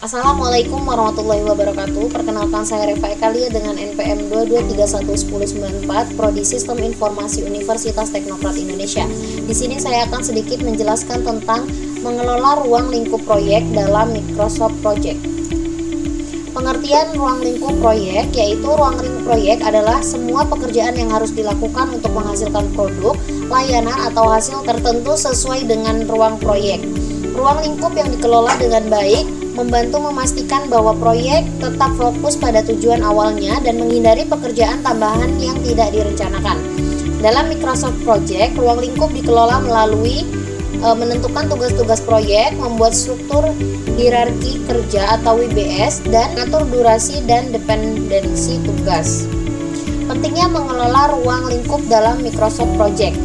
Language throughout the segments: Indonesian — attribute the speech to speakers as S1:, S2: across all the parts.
S1: Assalamualaikum warahmatullahi wabarakatuh. Perkenalkan, saya Reva Ekalia dengan NPM 22311094, Prodi Sistem Informasi Universitas Teknokrat Indonesia. Di sini saya akan sedikit menjelaskan tentang mengelola ruang lingkup proyek dalam Microsoft Project. Pengertian ruang lingkup proyek yaitu ruang lingkup proyek adalah semua pekerjaan yang harus dilakukan untuk menghasilkan produk, layanan, atau hasil tertentu sesuai dengan ruang proyek. Ruang lingkup yang dikelola dengan baik membantu memastikan bahwa proyek tetap fokus pada tujuan awalnya dan menghindari pekerjaan tambahan yang tidak direncanakan. Dalam Microsoft Project, ruang lingkup dikelola melalui menentukan tugas-tugas proyek, membuat struktur hierarki kerja atau WBS, dan mengatur durasi dan dependensi tugas. Pentingnya mengelola ruang lingkup dalam Microsoft Project.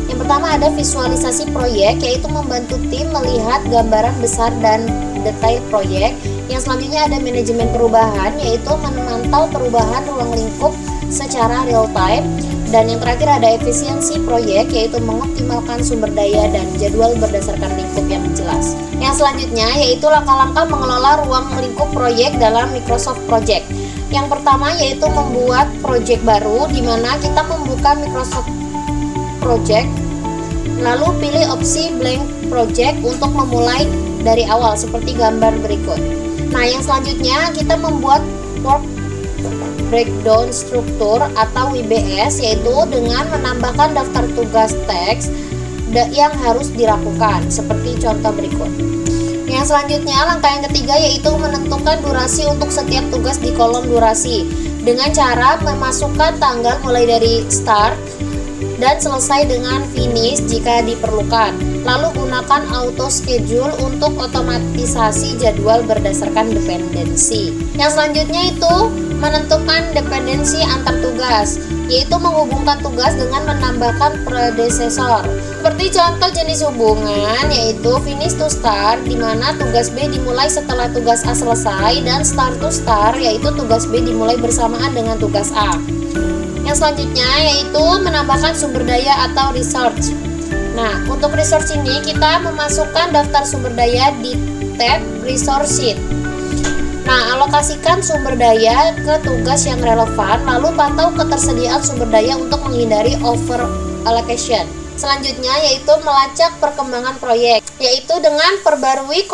S1: Yang pertama ada visualisasi proyek, yaitu membantu tim melihat gambaran besar dan detail proyek. Yang selanjutnya ada manajemen perubahan, yaitu memantau perubahan ruang lingkup secara real time. Dan yang terakhir ada efisiensi proyek, yaitu mengoptimalkan sumber daya dan jadwal berdasarkan lingkup yang jelas. Yang selanjutnya yaitu langkah-langkah mengelola ruang lingkup proyek dalam Microsoft Project. Yang pertama yaitu membuat proyek baru, di mana kita membuka Microsoft Project, lalu pilih opsi blank project untuk memulai dari awal seperti gambar berikut. Nah, yang selanjutnya kita membuat work breakdown struktur atau WBS, yaitu dengan menambahkan daftar tugas teks yang harus dilakukan seperti contoh berikut. Yang selanjutnya, langkah yang ketiga yaitu menentukan durasi untuk setiap tugas di kolom durasi dengan cara memasukkan tanggal mulai dari start dan selesai dengan finish jika diperlukan. Lalu gunakan auto schedule untuk otomatisasi jadwal berdasarkan dependensi. Yang selanjutnya itu menentukan dependensi antar tugas, yaitu menghubungkan tugas dengan menambahkan predecessor. Seperti contoh jenis hubungan yaitu finish to start, di mana tugas B dimulai setelah tugas A selesai, dan start to start yaitu tugas B dimulai bersamaan dengan tugas A. Yang selanjutnya yaitu menambahkan sumber daya atau resource. Nah, untuk resource ini kita memasukkan daftar sumber daya di tab resource sheet. Nah, alokasikan sumber daya ke tugas yang relevan, lalu pantau ketersediaan sumber daya untuk menghindari over allocation. Selanjutnya yaitu melacak perkembangan proyek, yaitu dengan perbarui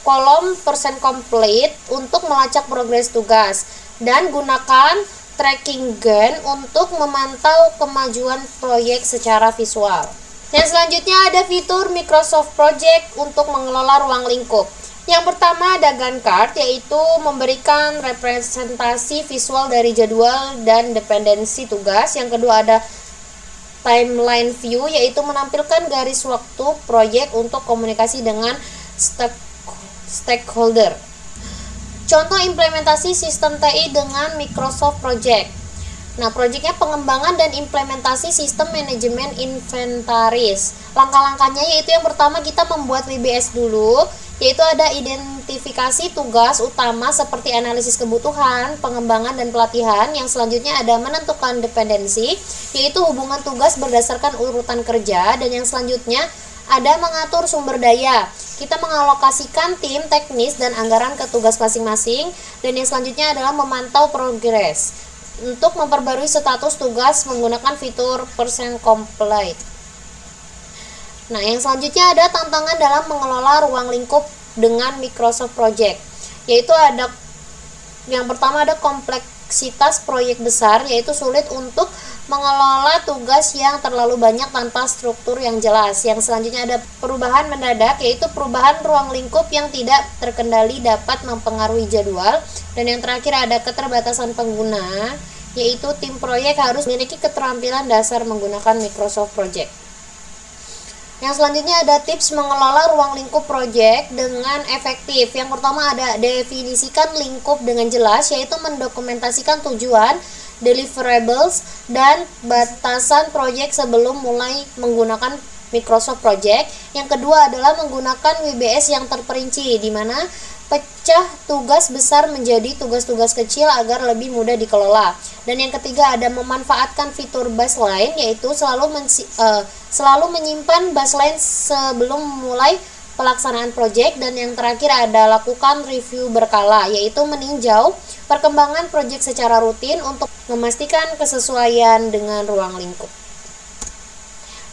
S1: kolom persen complete untuk melacak progres tugas, dan gunakan tracking gun untuk memantau kemajuan proyek secara visual. Yang selanjutnya ada fitur Microsoft Project untuk mengelola ruang lingkup. Yang pertama ada Gantt chart, yaitu memberikan representasi visual dari jadwal dan dependensi tugas. Yang kedua ada timeline view, yaitu menampilkan garis waktu proyek untuk komunikasi dengan stakeholder. Contoh implementasi sistem TI dengan Microsoft Project. Nah, proyeknya pengembangan dan implementasi sistem manajemen inventaris. Langkah-langkahnya yaitu yang pertama kita membuat WBS dulu, yaitu ada identifikasi tugas utama seperti analisis kebutuhan, pengembangan, dan pelatihan. Yang selanjutnya ada menentukan dependensi, yaitu hubungan tugas berdasarkan urutan kerja. Dan yang selanjutnya ada mengatur sumber daya. Kita mengalokasikan tim teknis dan anggaran ke tugas masing-masing. Dan yang selanjutnya adalah memantau progres untuk memperbarui status tugas menggunakan fitur percent complete. Nah, yang selanjutnya ada tantangan dalam mengelola ruang lingkup dengan Microsoft Project, yaitu ada yang pertama ada kompleksitas proyek besar, yaitu sulit untuk mengelola tugas yang terlalu banyak tanpa struktur yang jelas. Yang selanjutnya ada perubahan mendadak, yaitu perubahan ruang lingkup yang tidak terkendali dapat mempengaruhi jadwal. Dan yang terakhir ada keterbatasan pengguna, yaitu tim proyek harus memiliki keterampilan dasar menggunakan Microsoft Project. Yang selanjutnya ada tips mengelola ruang lingkup proyek dengan efektif. Yang pertama ada definisikan lingkup dengan jelas, yaitu mendokumentasikan tujuan, deliverables, dan batasan proyek sebelum mulai menggunakan Microsoft Project. Yang kedua adalah menggunakan WBS yang terperinci, di mana pecah tugas besar menjadi tugas-tugas kecil agar lebih mudah dikelola. Dan yang ketiga ada memanfaatkan fitur baseline, yaitu selalu menyimpan baseline sebelum mulai pelaksanaan proyek, dan yang terakhir ada lakukan review berkala, yaitu meninjau perkembangan proyek secara rutin untuk memastikan kesesuaian dengan ruang lingkup.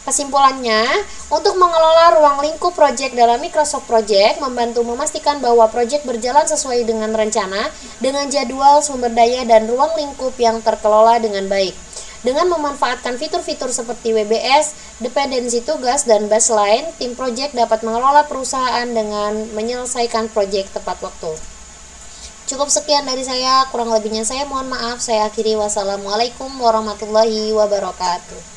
S1: Kesimpulannya, untuk mengelola ruang lingkup proyek dalam Microsoft Project membantu memastikan bahwa proyek berjalan sesuai dengan rencana, dengan jadwal, sumber daya, dan ruang lingkup yang terkelola dengan baik. Dengan memanfaatkan fitur-fitur seperti WBS, dependensi tugas, dan baseline, tim proyek dapat mengelola perusahaan dengan menyelesaikan proyek tepat waktu. Cukup sekian dari saya, kurang lebihnya saya mohon maaf. Saya akhiri. Wassalamualaikum warahmatullahi wabarakatuh.